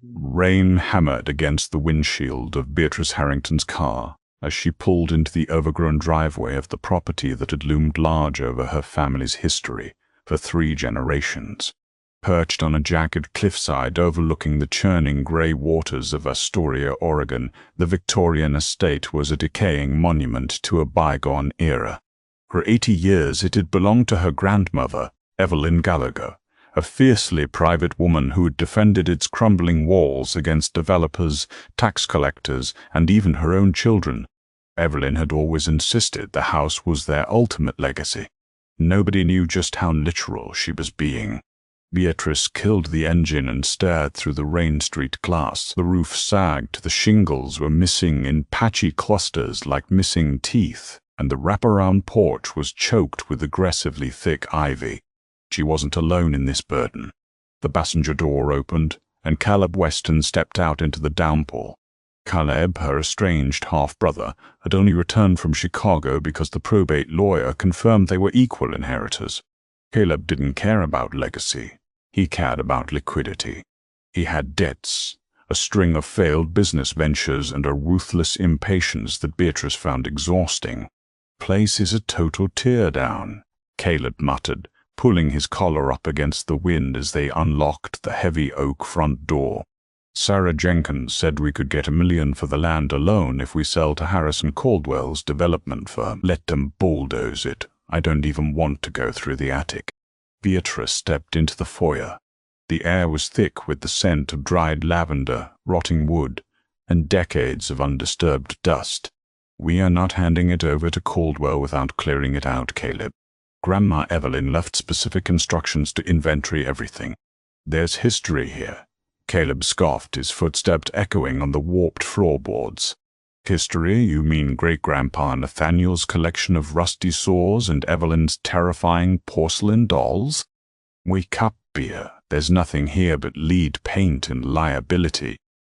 Rain hammered against the windshield of Beatrice Harrington's car as she pulled into the overgrown driveway of the property that had loomed large over her family's history for 3 generations. Perched on a jagged cliffside overlooking the churning gray waters of Astoria, Oregon, the Victorian estate was a decaying monument to a bygone era. For 80 years it had belonged to her grandmother, Evelyn Gallagher, a fiercely private woman who had defended its crumbling walls against developers, tax collectors, and even her own children. Evelyn had always insisted the house was their ultimate legacy. Nobody knew just how literal she was being. Beatrice killed the engine and stared through the Rain Street glass. The roof sagged, the shingles were missing in patchy clusters like missing teeth, and the wraparound porch was choked with aggressively thick ivy. She wasn't alone in this burden. The passenger door opened, and Caleb Weston stepped out into the downpour. Caleb, her estranged half-brother, had only returned from Chicago because the probate lawyer confirmed they were equal inheritors. Caleb didn't care about legacy. He cared about liquidity. He had debts, a string of failed business ventures, and a ruthless impatience that Beatrice found exhausting. "Place is a total teardown," Caleb muttered, pulling his collar up against the wind as they unlocked the heavy oak front door. "Sarah Jenkins said we could get $1 million for the land alone if we sell to Harrison Caldwell's development firm. Let them bulldoze it. I don't even want to go through the attic." Beatrice stepped into the foyer. The air was thick with the scent of dried lavender, rotting wood, and decades of undisturbed dust. "We are not handing it over to Caldwell without clearing it out, Caleb. Grandma Evelyn left specific instructions to inventory everything. There's history here." Caleb scoffed, his footsteps echoing on the warped floorboards. "History? You mean great-grandpa Nathaniel's collection of rusty saws and Evelyn's terrifying porcelain dolls?" "Wake up, Bea. There's nothing here but lead paint and liability."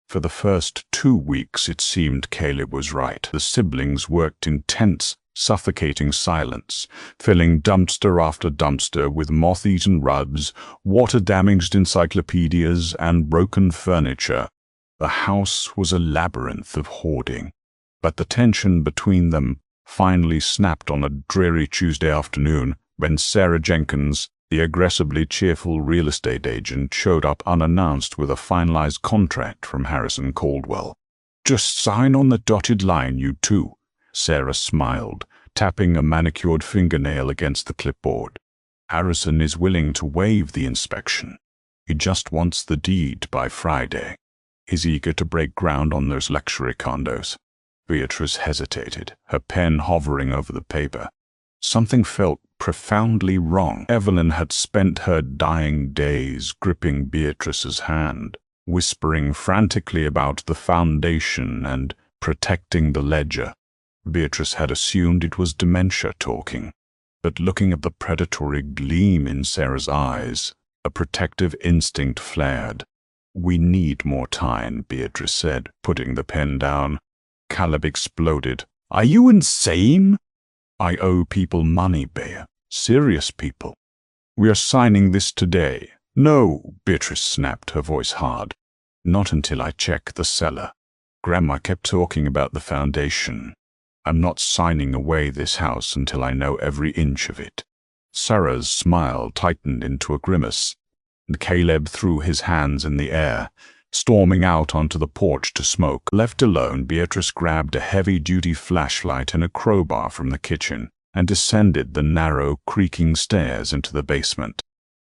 For the first 2 weeks it seemed Caleb was right. The siblings worked in tense, suffocating silence, filling dumpster after dumpster with moth-eaten rugs, water-damaged encyclopedias, and broken furniture. The house was a labyrinth of hoarding. But the tension between them finally snapped on a dreary Tuesday afternoon when Sarah Jenkins, the aggressively cheerful real estate agent, showed up unannounced with a finalized contract from Harrison Caldwell. "Just sign on the dotted line, you two," Sarah smiled, tapping a manicured fingernail against the clipboard. "Harrison is willing to waive the inspection. He just wants the deed by Friday. He's eager to break ground on those luxury condos." Beatrice hesitated, her pen hovering over the paper. Something felt profoundly wrong. Evelyn had spent her dying days gripping Beatrice's hand, whispering frantically about the foundation and protecting the ledger. Beatrice had assumed it was dementia talking, but looking at the predatory gleam in Sarah's eyes, a protective instinct flared. "We need more time," Beatrice said, putting the pen down. Caleb exploded. "Are you insane?" "I owe people money, Bea. Serious people. We are signing this today." "No," Beatrice snapped, her voice hard. "Not until I check the cellar. Grandma kept talking about the foundation. I'm not signing away this house until I know every inch of it." Sarah's smile tightened into a grimace, and Caleb threw his hands in the air, storming out onto the porch to smoke. Left alone, Beatrice grabbed a heavy-duty flashlight and a crowbar from the kitchen and descended the narrow, creaking stairs into the basement.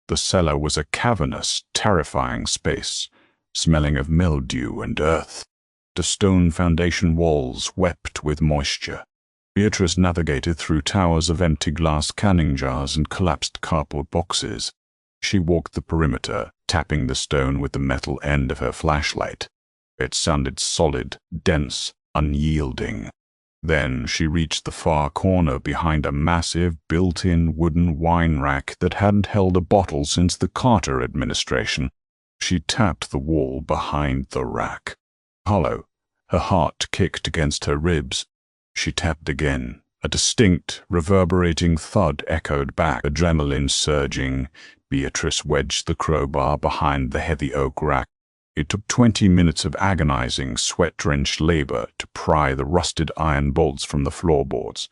The cellar was a cavernous, terrifying space, smelling of mildew and earth. The stone foundation walls wept with moisture. Beatrice navigated through towers of empty glass canning jars and collapsed cardboard boxes. She walked the perimeter, tapping the stone with the metal end of her flashlight. It sounded solid, dense, unyielding. Then she reached the far corner behind a massive, built-in wooden wine rack that hadn't held a bottle since the Carter administration. She tapped the wall behind the rack. Hollow, her heart kicked against her ribs. She tapped again. A distinct, reverberating thud echoed back, adrenaline surging. Beatrice wedged the crowbar behind the heavy oak rack. It took 20 minutes of agonizing, sweat-drenched labor to pry the rusted iron bolts from the floorboards,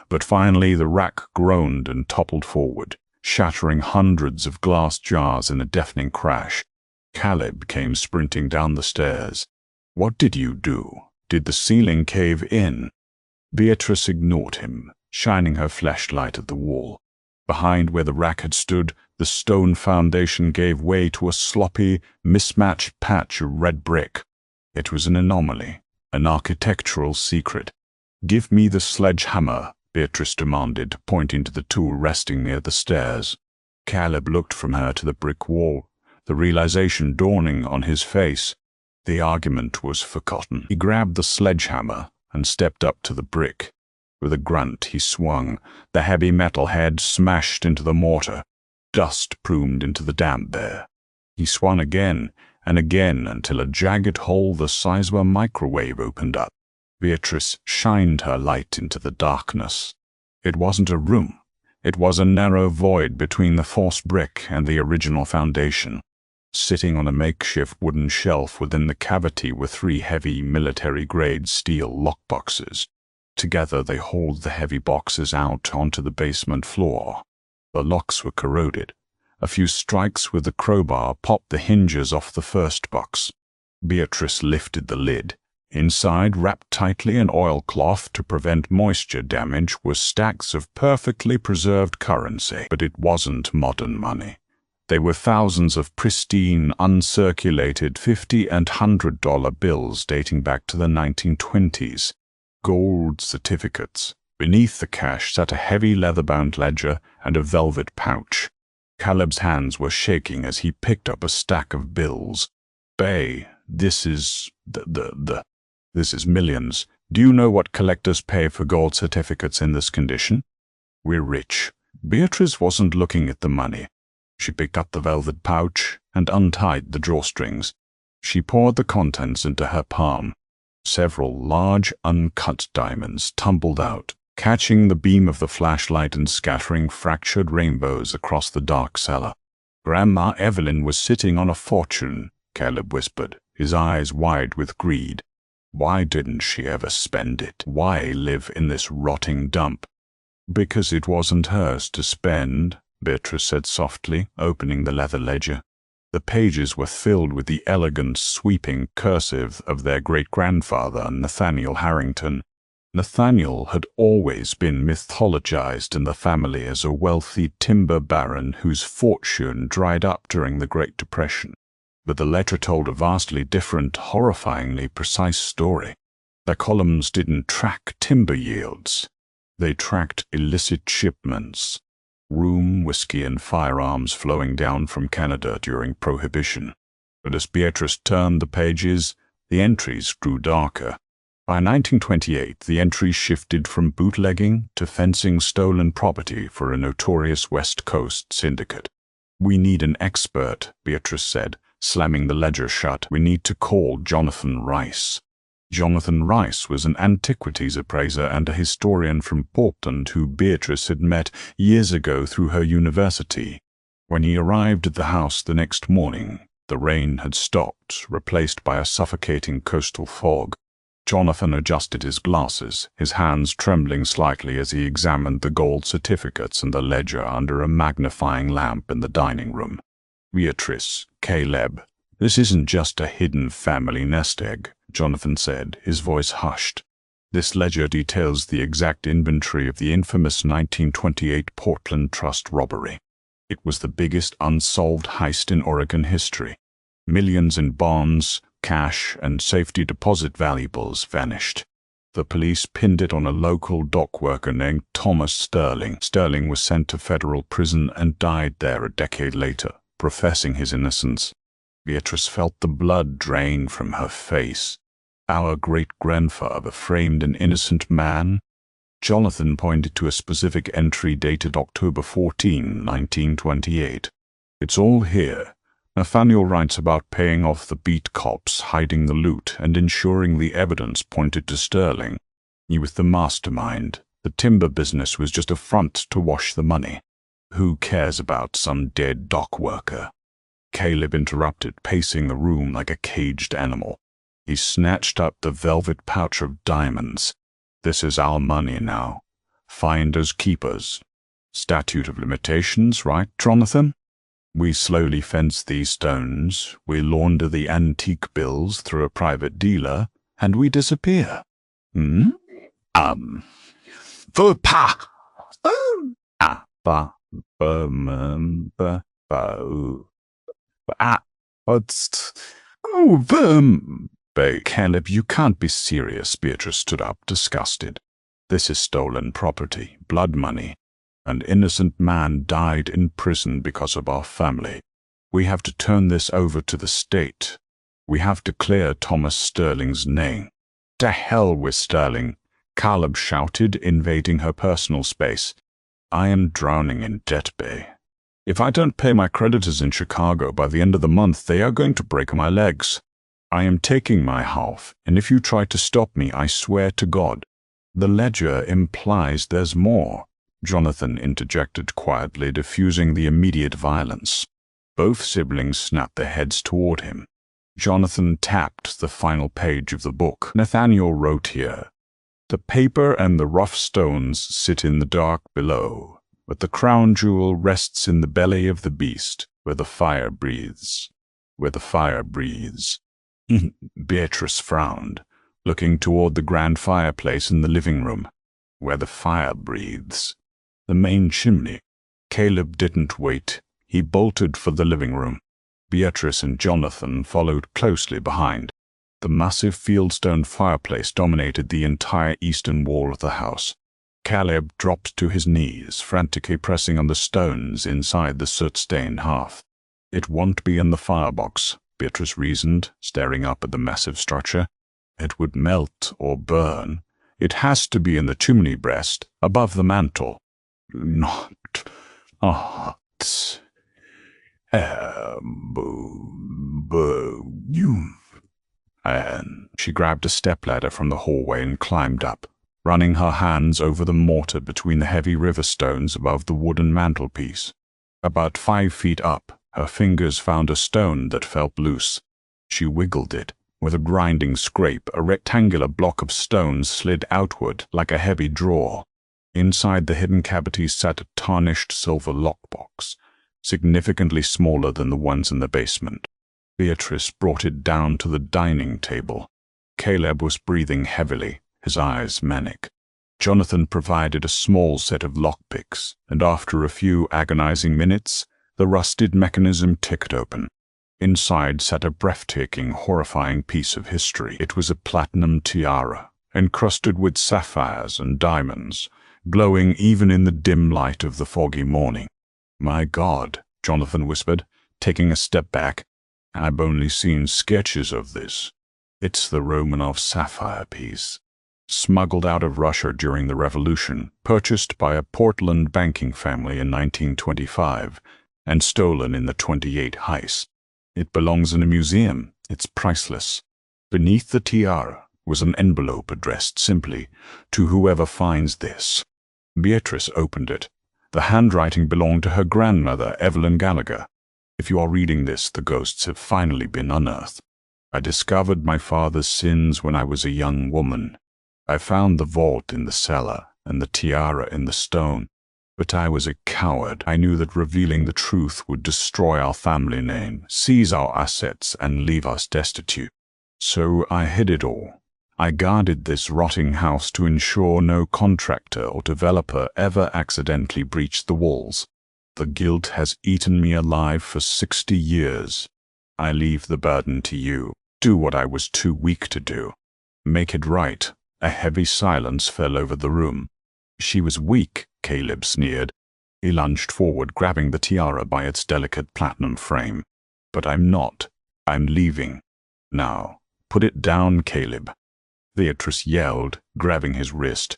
but finally the rack groaned and toppled forward, shattering hundreds of glass jars in a deafening crash. Caleb came sprinting down the stairs. "What did you do? Did the ceiling cave in?" Beatrice ignored him, shining her flashlight at the wall. Behind where the rack had stood, the stone foundation gave way to a sloppy, mismatched patch of red brick. It was an anomaly, an architectural secret. "Give me the sledgehammer," Beatrice demanded, pointing to the tool resting near the stairs. Caleb looked from her to the brick wall, the realization dawning on his face. The argument was forgotten. He grabbed the sledgehammer and stepped up to the brick. With a grunt, he swung. The heavy metal head smashed into the mortar. Dust plumed into the damp there. He swung again and again until a jagged hole the size of a microwave opened up. Beatrice shined her light into the darkness. It wasn't a room. It was a narrow void between the forced brick and the original foundation. Sitting on a makeshift wooden shelf within the cavity were 3 heavy military-grade steel lockboxes. Together they hauled the heavy boxes out onto the basement floor. The locks were corroded. A few strikes with the crowbar popped the hinges off the first box. Beatrice lifted the lid. Inside, wrapped tightly in oilcloth to prevent moisture damage, were stacks of perfectly preserved currency. But it wasn't modern money. They were thousands of pristine, uncirculated $50 and $100 bills dating back to the 1920s. Gold certificates. Beneath the cash sat a heavy leather-bound ledger and a velvet pouch. Caleb's hands were shaking as he picked up a stack of bills. "Bay, this is this is millions. Do you know what collectors pay for gold certificates in this condition?" "We're rich." Beatrice wasn't looking at the money. She picked up the velvet pouch and untied the drawstrings. She poured the contents into her palm. Several large, uncut diamonds tumbled out, catching the beam of the flashlight and scattering fractured rainbows across the dark cellar. "Grandma Evelyn was sitting on a fortune," Caleb whispered, his eyes wide with greed. "Why didn't she ever spend it? Why live in this rotting dump?" "Because it wasn't hers to spend," Beatrice said softly, opening the leather ledger. The pages were filled with the elegant, sweeping cursive of their great-grandfather, Nathaniel Harrington. Nathaniel had always been mythologized in the family as a wealthy timber baron whose fortune dried up during the Great Depression. But the letter told a vastly different, horrifyingly precise story. The columns didn't track timber yields. They tracked illicit shipments. Rum, whiskey, and firearms flowing down from Canada during Prohibition. But as Beatrice turned the pages, the entries grew darker. By 1928, the entries shifted from bootlegging to fencing stolen property for a notorious West Coast syndicate. "We need an expert," Beatrice said, slamming the ledger shut. "We need to call Jonathan Rice." Jonathan Rice was an antiquities appraiser and a historian from Portland who Beatrice had met years ago through her university. When he arrived at the house the next morning, the rain had stopped, replaced by a suffocating coastal fog. Jonathan adjusted his glasses, his hands trembling slightly as he examined the gold certificates and the ledger under a magnifying lamp in the dining room. "Beatrice, Caleb, this isn't just a hidden family nest egg," Jonathan said, his voice hushed. "This ledger details the exact inventory of the infamous 1928 Portland Trust robbery. It was the biggest unsolved heist in Oregon history. Millions in bonds, cash, and safety deposit valuables vanished. The police pinned it on a local dock worker named Thomas Sterling. Sterling was sent to federal prison and died there a decade later, professing his innocence. Beatrice felt the blood drain from her face. Our great-grandfather framed an innocent man? Jonathan pointed to a specific entry dated October 14, 1928. "It's all here. Nathaniel writes about paying off the beat cops, hiding the loot, and ensuring the evidence pointed to Sterling. He was the mastermind. The timber business was just a front to wash the money. Who cares about some dead dock worker?" Caleb interrupted, pacing the room like a caged animal. He snatched up the velvet pouch of diamonds. "This is our money now. Finders keepers. Statute of limitations, right, Jonathan? We slowly fence these stones, we launder the antique bills through a private dealer, and we disappear. Ba. Caleb, you can't be serious. Beatrice stood up, disgusted. This is stolen property, blood money. An innocent man died in prison because of our family. We have to turn this over to the state. We have to clear Thomas Sterling's name. To hell with Sterling, Caleb shouted, invading her personal space. I am drowning in debt, Bay. If I don't pay my creditors in Chicago by the end of the month, they are going to break my legs. I am taking my half, and if you try to stop me, I swear to God. The ledger implies there's more, Jonathan interjected quietly, diffusing the immediate violence. Both siblings snapped their heads toward him. Jonathan tapped the final page of the book. Nathaniel wrote here, "The paper and the rough stones sit in the dark below, but the crown jewel rests in the belly of the beast, where the fire breathes. Where the fire breathes." Beatrice frowned, looking toward the grand fireplace in the living room. Where the fire breathes. The main chimney. Caleb didn't wait. He bolted for the living room. Beatrice and Jonathan followed closely behind. The massive fieldstone fireplace dominated the entire eastern wall of the house. Caleb dropped to his knees, frantically pressing on the stones inside the soot-stained hearth. "It won't be in the firebox," Beatrice reasoned, staring up at the massive structure. "It would melt or burn. It has to be in the chimney breast, above the mantel." "Not you." And she grabbed a stepladder from the hallway and climbed up, running her hands over the mortar between the heavy river stones above the wooden mantelpiece. About 5 feet up, her fingers found a stone that felt loose. She wiggled it. With a grinding scrape, a rectangular block of stone slid outward like a heavy drawer. Inside the hidden cavity sat a tarnished silver lockbox, significantly smaller than the ones in the basement. Beatrice brought it down to the dining table. Caleb was breathing heavily, his eyes manic. Jonathan provided a small set of lockpicks, and after a few agonizing minutes, the rusted mechanism ticked open. Inside sat a breathtaking, horrifying piece of history. It was a platinum tiara, encrusted with sapphires and diamonds, glowing even in the dim light of the foggy morning. "My God," Jonathan whispered, taking a step back. "I've only seen sketches of this. It's the Romanov sapphire piece. Smuggled out of Russia during the Revolution, purchased by a Portland banking family in 1925, and stolen in the 28 heist. It belongs in a museum. It's priceless." Beneath the tiara was an envelope addressed simply, "To whoever finds this." Beatrice opened it. The handwriting belonged to her grandmother, Evelyn Gallagher. "If you are reading this, the ghosts have finally been unearthed. I discovered my father's sins when I was a young woman. I found the vault in the cellar and the tiara in the stone. But I was a coward. I knew that revealing the truth would destroy our family name, seize our assets, and leave us destitute. So I hid it all. I guarded this rotting house to ensure no contractor or developer ever accidentally breached the walls. The guilt has eaten me alive for 60 years. I leave the burden to you. Do what I was too weak to do. Make it right." A heavy silence fell over the room. "She was weak," Caleb sneered. He lunged forward, grabbing the tiara by its delicate platinum frame. "But I'm not. I'm leaving. Now, put it down, Caleb." Beatrice yelled, grabbing his wrist.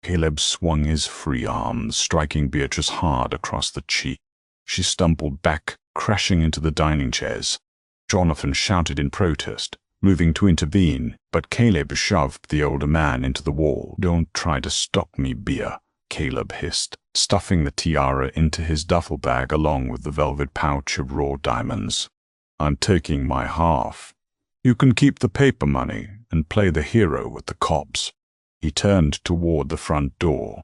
Caleb swung his free arms, striking Beatrice hard across the cheek. She stumbled back, crashing into the dining chairs. Jonathan shouted in protest, moving to intervene, but Caleb shoved the older man into the wall. "Don't try to stop me, Bea," Caleb hissed, stuffing the tiara into his duffel bag along with the velvet pouch of raw diamonds. I'm taking my half. You can keep the paper money and play the hero with the cops." He turned toward the front door.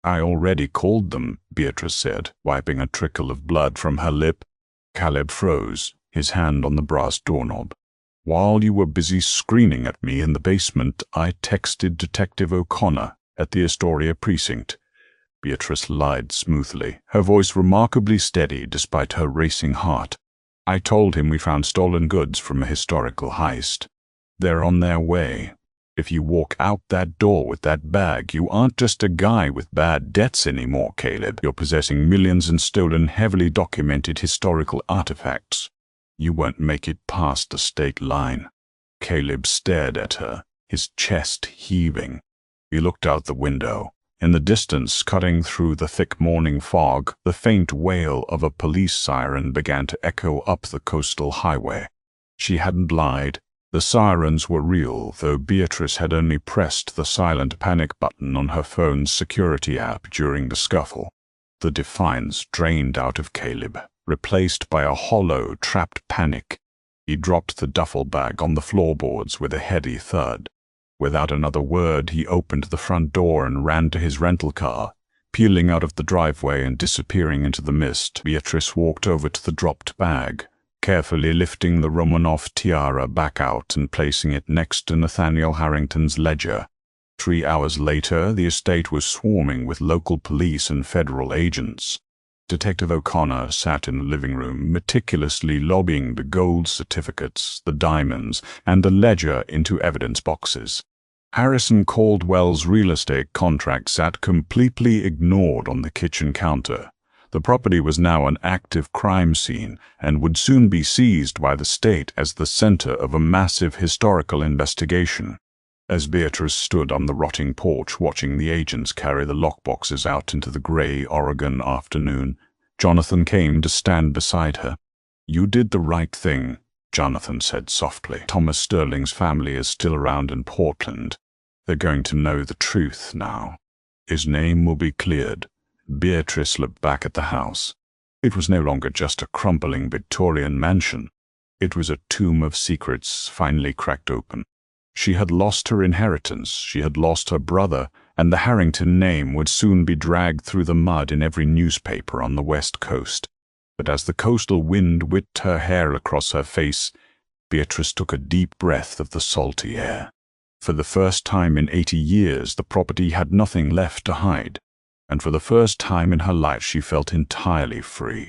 "I already called them," Beatrice said, wiping a trickle of blood from her lip. Caleb froze, his hand on the brass doorknob. "While you were busy screaming at me in the basement, I texted Detective O'Connor at the Astoria precinct." Beatrice lied smoothly, her voice remarkably steady despite her racing heart. "I told him we found stolen goods from a historical heist. They're on their way. If you walk out that door with that bag, you aren't just a guy with bad debts anymore, Caleb. You're possessing millions in stolen, heavily documented historical artifacts. You won't make it past the state line." Caleb stared at her, his chest heaving. He looked out the window. In the distance, cutting through the thick morning fog, the faint wail of a police siren began to echo up the coastal highway. She hadn't lied. The sirens were real, though Beatrice had only pressed the silent panic button on her phone's security app during the scuffle. The defiance drained out of Caleb, replaced by a hollow, trapped panic. He dropped the duffel bag on the floorboards with a heady thud. Without another word, he opened the front door and ran to his rental car. Peeling out of the driveway and disappearing into the mist, Beatrice walked over to the dropped bag, carefully lifting the Romanov tiara back out and placing it next to Nathaniel Harrington's ledger. 3 hours later, the estate was swarming with local police and federal agents. Detective O'Connor sat in the living room, meticulously lobbing the gold certificates, the diamonds, and the ledger into evidence boxes. Harrison Caldwell's real estate contract sat completely ignored on the kitchen counter. The property was now an active crime scene and would soon be seized by the state as the center of a massive historical investigation. As Beatrice stood on the rotting porch watching the agents carry the lockboxes out into the gray Oregon afternoon, Jonathan came to stand beside her. "You did the right thing," Jonathan said softly. "Thomas Sterling's family is still around in Portland. They're going to know the truth now. His name will be cleared." Beatrice looked back at the house. It was no longer just a crumbling Victorian mansion. It was a tomb of secrets finally cracked open. She had lost her inheritance, she had lost her brother, and the Harrington name would soon be dragged through the mud in every newspaper on the West Coast. But as the coastal wind whipped her hair across her face, Beatrice took a deep breath of the salty air. For the first time in 80 years, the property had nothing left to hide. And for the first time in her life, she felt entirely free.